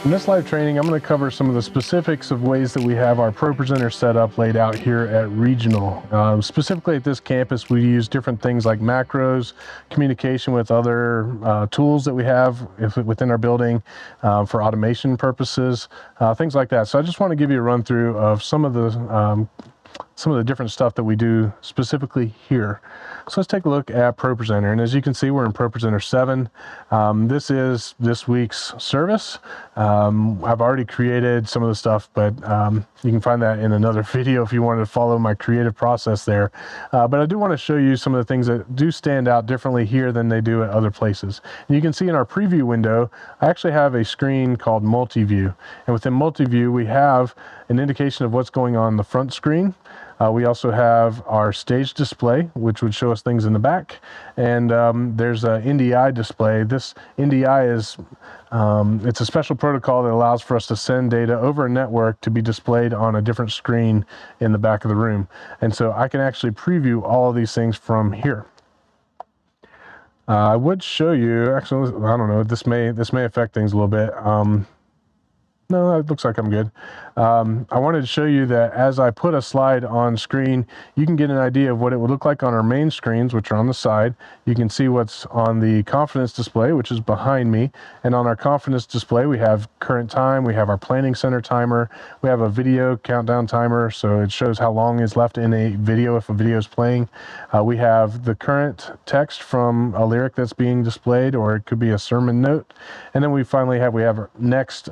In this live training, I'm going to cover some of the specifics of ways that we have our ProPresenter setup laid out here at Regional. Specifically at this campus, we use different things like macros, communication with other tools that we have within our building for automation purposes, things like that. So I just want to give you a run through of some of the different stuff that we do specifically here. So let's take a look at ProPresenter, and as you can see, we're in ProPresenter 7. This is this week's service. I've already created some of the stuff, but you can find that in another video if you wanted to follow my creative process there. But I do want to show you some of the things that do stand out differently here than they do at other places. And you can see in our preview window, I actually have a screen called Multi-View, and within Multi-View, we have an indication of what's going on the front screen. We also have our stage display, which would show us things in the back, and there's a Ndi display. This Ndi is it's a special protocol that allows for us to send data over a network to be displayed on a different screen in the back of the room, and so I can actually preview all of these things from here. I would show you, actually, I don't know, this may affect things a little bit. No, it looks like I'm good. I wanted to show you that as I put a slide on screen, you can get an idea of what it would look like on our main screens, which are on the side. You can see what's on the confidence display, which is behind me. And on our confidence display, we have current time, we have our planning center timer, we have a video countdown timer, so it shows how long is left in a video if a video is playing. We have the current text from a lyric that's being displayed, or it could be a sermon note. And then we finally have our next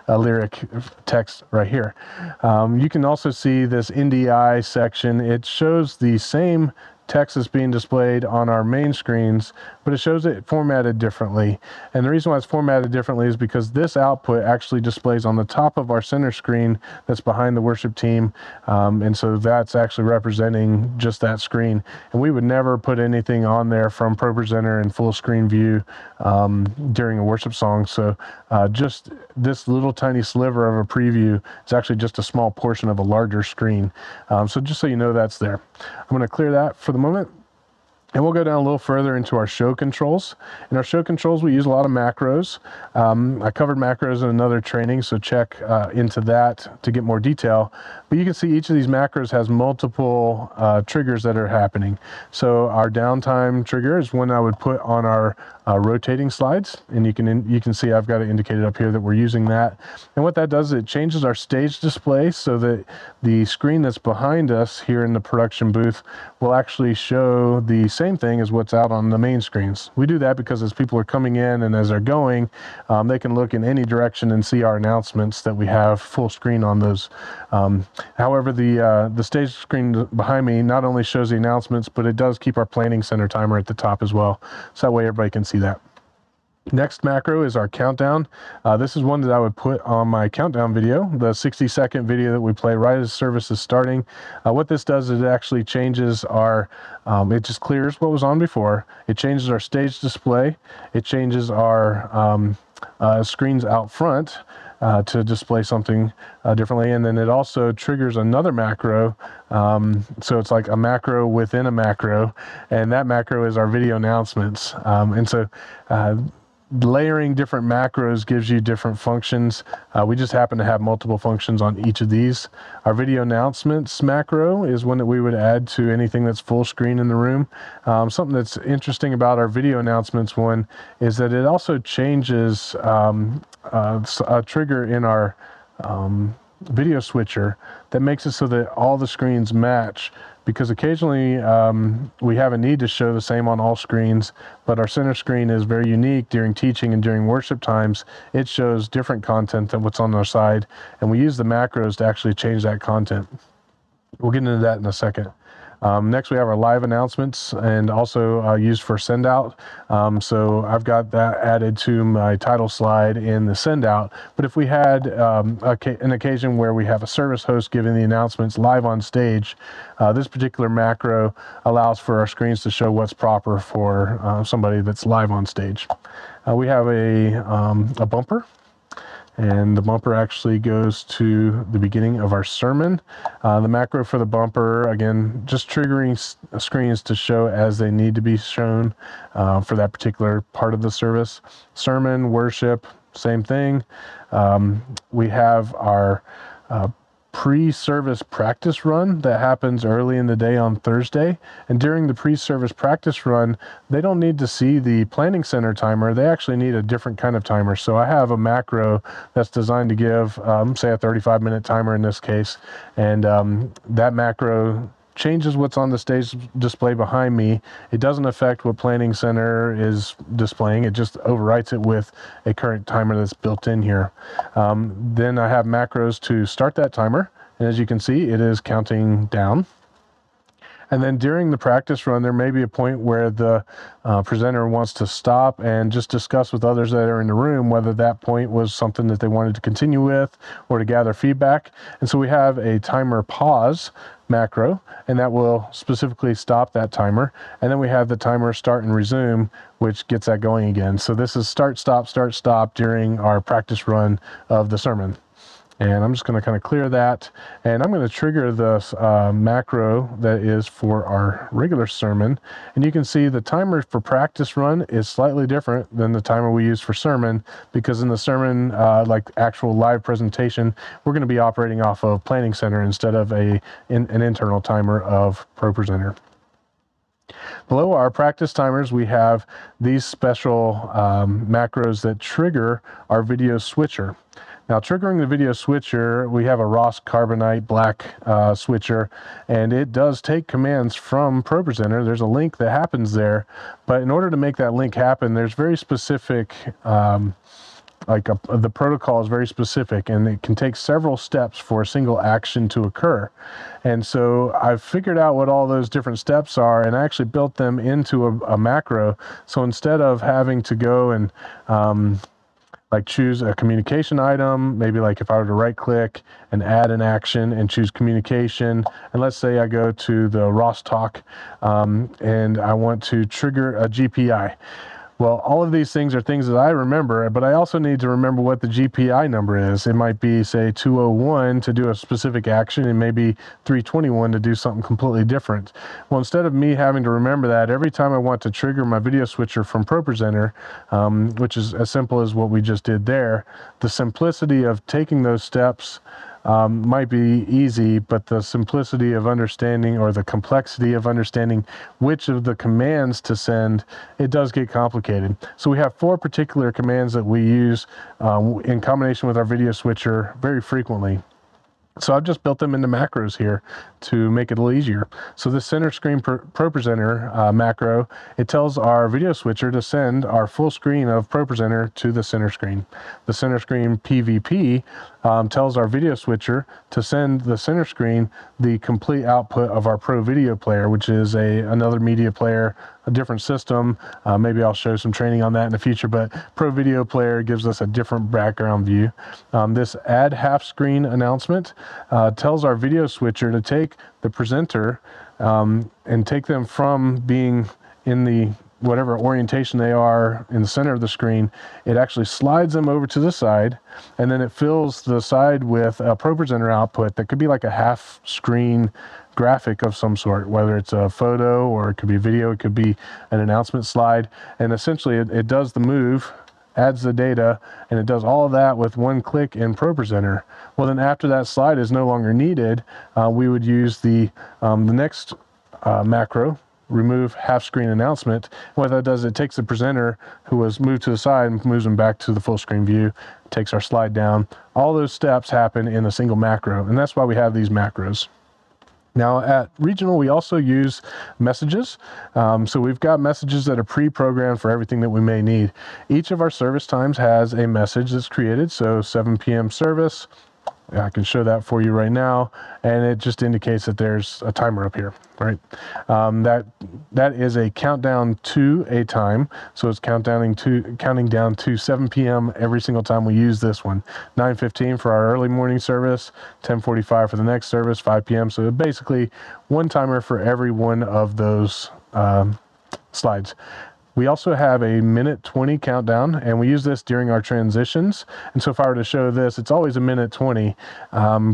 a lyric text right here. You can also see this Ndi section. It shows the same text that's being displayed on our main screens, but it shows it formatted differently. And the reason why it's formatted differently is because this output actually displays on the top of our center screen that's behind the worship team. And so that's actually representing just that screen. And we would never put anything on there from ProPresenter in full screen view during a worship song. So just this little tiny sliver of a preview is actually just a small portion of a larger screen. So just so you know, that's there. I'm going to clear that for the moment, and we'll go down a little further into our show controls. In our show controls, we use a lot of macros. I covered macros in another training, so check into that to get more detail. But you can see each of these macros has multiple triggers that are happening. So our downtime trigger is one I would put on our rotating slides, and you can see I've got it indicated up here that we're using that. And what that does is it changes our stage display so that the screen that's behind us here in the production booth will actually show the same thing as what's out on the main screens. We do that because as people are coming in and as they're going, they can look in any direction and see our announcements that we have full screen on those. However, the stage screen behind me not only shows the announcements, but it does keep our planning center timer at the top as well. So that way everybody can see that. Next macro is our countdown. This is one that I would put on my countdown video, the 60-second video that we play right as service is starting. What this does is it actually changes our, it just clears what was on before. It changes our stage display. It changes our screens out front to display something differently, and then it also triggers another macro. So it's like a macro within a macro, and that macro is our video announcements. And so layering different macros gives you different functions. We just happen to have multiple functions on each of these. Our video announcements macro is one that we would add to anything that's full screen in the room. Something that's interesting about our video announcements one is that it also changes a trigger in our video switcher that makes it so that all the screens match, because occasionally we have a need to show the same on all screens, but our center screen is very unique during teaching and during worship times. It shows different content than what's on our side, and we use the macros to actually change that content. We'll get into that in a second. Next, we have our live announcements, and also used for send out. So I've got that added to my title slide in the send out. But if we had an occasion where we have a service host giving the announcements live on stage, this particular macro allows for our screens to show what's proper for somebody that's live on stage. We have a bumper. And the bumper actually goes to the beginning of our sermon. The macro for the bumper, again, just triggering screens to show as they need to be shown for that particular part of the service. Sermon, worship, same thing. We have our pre-service practice run that happens early in the day on Thursday. And during the pre-service practice run, they don't need to see the planning center timer. They actually need a different kind of timer. So I have a macro that's designed to give, say, a 35-minute timer in this case. And that macro changes what's on the stage display behind me. It doesn't affect what Planning Center is displaying. It just overwrites it with a current timer that's built in here. Then I have macros to start that timer. And as you can see, it is counting down. And then during the practice run, there may be a point where the presenter wants to stop and just discuss with others that are in the room whether that point was something that they wanted to continue with or to gather feedback. And so we have a timer pause macro, and that will specifically stop that timer. And then we have the timer start and resume, which gets that going again. So this is start, stop during our practice run of the sermon. And I'm just going to kind of clear that, and I'm going to trigger the macro that is for our regular sermon. And you can see the timer for practice run is slightly different than the timer we use for sermon, because in the sermon, like actual live presentation, we're going to be operating off of Planning Center instead of an internal timer of ProPresenter. Below our practice timers, we have these special macros that trigger our video switcher. Now, triggering the video switcher, we have a Ross Carbonite black switcher, and it does take commands from ProPresenter. There's a link that happens there, but in order to make that link happen, there's very specific, the protocol is very specific, and it can take several steps for a single action to occur. And so I've figured out what all those different steps are, and I actually built them into a macro. So instead of having to go and like choose a communication item, maybe like if I were to right click and add an action and choose communication, and let's say I go to the Ross Talk and I want to trigger a GPI. Well, all of these things are things that I remember, but I also need to remember what the GPI number is. It might be, say, 201 to do a specific action, and maybe 321 to do something completely different. Well, instead of me having to remember that, every time I want to trigger my video switcher from ProPresenter, which is as simple as what we just did there, the simplicity of taking those steps might be easy, but the simplicity of understanding, or the complexity of understanding which of the commands to send, it does get complicated. So we have 4 particular commands that we use in combination with our video switcher very frequently. So I've just built them into macros here to make it a little easier. So the center screen ProPresenter macro, it tells our video switcher to send our full screen of ProPresenter to the center screen. The center screen PVP tells our video switcher to send the center screen the complete output of our Pro Video Player, which is another media player, a different system. Maybe I'll show some training on that in the future, but Pro Video Player gives us a different background view. This add half screen announcement tells our video switcher to take the presenter and take them from being in the whatever orientation they are in the center of the screen. It actually slides them over to the side, and then it fills the side with a ProPresenter output that could be like a half screen graphic of some sort, whether it's a photo or it could be video, it could be an announcement slide. And essentially it does the move, adds the data, and it does all of that with one click in ProPresenter. Well, then after that slide is no longer needed, we would use the next macro, remove half screen announcement. What that does, it takes the presenter who was moved to the side and moves them back to the full screen view, takes our slide down. All those steps happen in a single macro, and that's why we have these macros. Now at Regional, we also use messages. So we've got messages that are pre-programmed for everything that we may need. Each of our service times has a message that's created. So 7 p.m. service, I can show that for you right now, and it just indicates that there's a timer up here, right? That is a countdown to a time, so it's counting down to 7 p.m. every single time we use this one. 9:15 for our early morning service, 10:45 for the next service, 5 p.m. So basically one timer for every one of those slides. We also have a 1:20 countdown, and we use this during our transitions. And so if I were to show this, it's always a 1:20,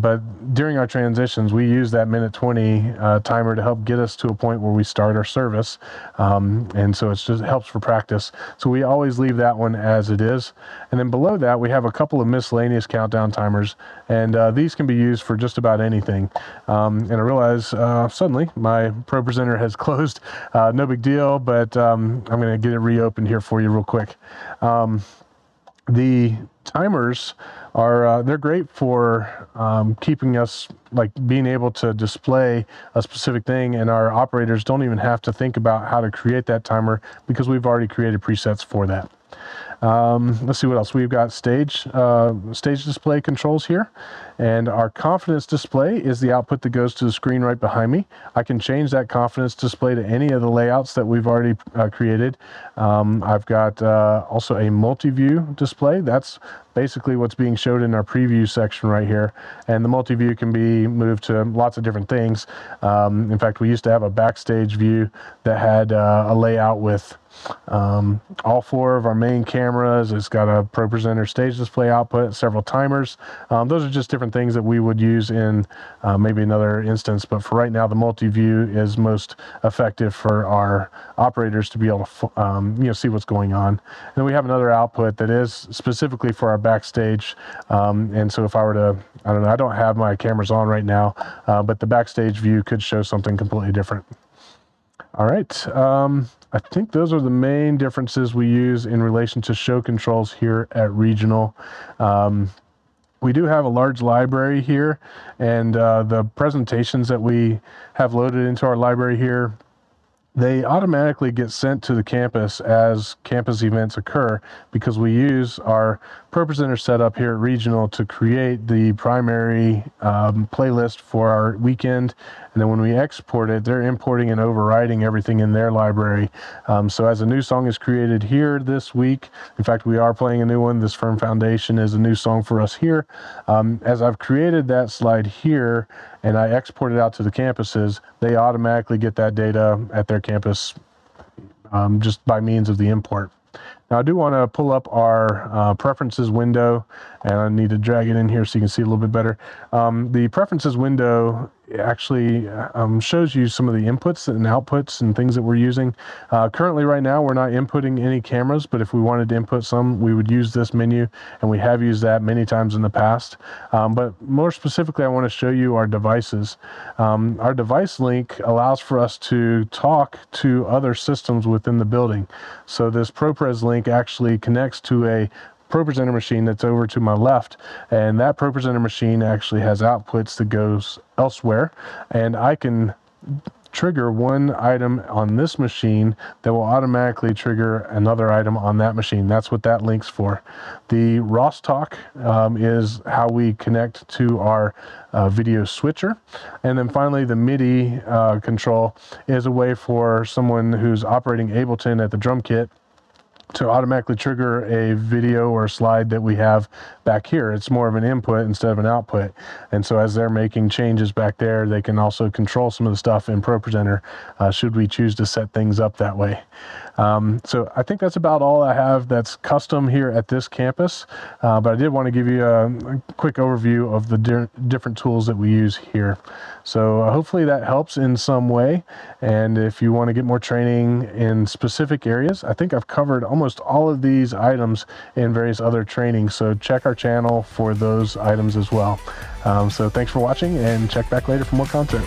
but during our transitions, we use that 1:20 timer to help get us to a point where we start our service. And so it just helps for practice. So we always leave that one as it is. And then below that, we have a couple of miscellaneous countdown timers, and these can be used for just about anything. And I realize suddenly my ProPresenter has closed. No big deal, but I'm going to get it reopened here for you real quick. The timers are they're great for keeping us, like, being able to display a specific thing, and our operators don't even have to think about how to create that timer because we've already created presets for that. Let's see what else. We've got stage display controls here, and our confidence display is the output that goes to the screen right behind me. I can change that confidence display to any of the layouts that we've already created. I've got also a multi-view display. That's basically what's being showed in our preview section right here, and the multi-view can be moved to lots of different things. In fact, we used to have a backstage view that had a layout with all four of our main cameras. It's got a ProPresenter stage display output, several timers. Those are just different things that we would use in maybe another instance, but for right now, the multi-view is most effective for our operators to be able to see what's going on. And then we have another output that is specifically for our backstage, and so if I were to, I don't know, I don't have my cameras on right now, but the backstage view could show something completely different. All right, I think those are the main differences we use in relation to show controls here at Regional. We do have a large library here, and the presentations that we have loaded into our library here, they automatically get sent to the campus as campus events occur, because we use our ProPresenter setup here at Regional to create the primary playlist for our weekend. And then when we export it, they're importing and overriding everything in their library. So as a new song is created here this week, in fact, we are playing a new one. This Firm Foundation is a new song for us here. As I've created that slide here and I export it out to the campuses, they automatically get that data at their campus just by means of the import. Now I do want to pull up our preferences window, and I need to drag it in here so you can see a little bit better. The preferences window actually shows you some of the inputs and outputs and things that we're using. Currently right now we're not inputting any cameras, but if we wanted to input some, we would use this menu, and we have used that many times in the past. But more specifically, I want to show you our devices. Our device link allows for us to talk to other systems within the building. So this ProPres link actually connects to a ProPresenter machine that's over to my left, and that ProPresenter machine actually has outputs that goes elsewhere, and I can trigger one item on this machine that will automatically trigger another item on that machine. That's what that link's for. The ROStalk is how we connect to our video switcher. And then finally, the MIDI control is a way for someone who's operating Ableton at the drum kit to automatically trigger a video or a slide that we have back here. It's more of an input instead of an output. And so as they're making changes back there, they can also control some of the stuff in ProPresenter should we choose to set things up that way. So I think that's about all I have that's custom here at this campus, but I did want to give you a quick overview of the different tools that we use here. So hopefully that helps in some way, and if you want to get more training in specific areas, I think I've covered almost all of these items in various other trainings, so check our channel for those items as well. So thanks for watching, and check back later for more content.